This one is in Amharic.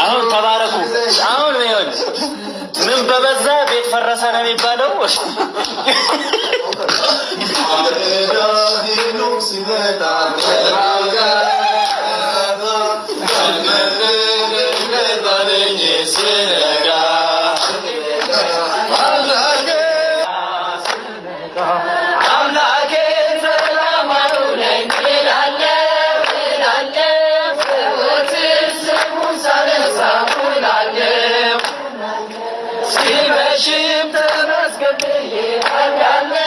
አሁን ተባረኩ። አሁን ይሁን ምን በበዛ ቤት ፈረሰ ነው የሚባለው። Shim, the mask of the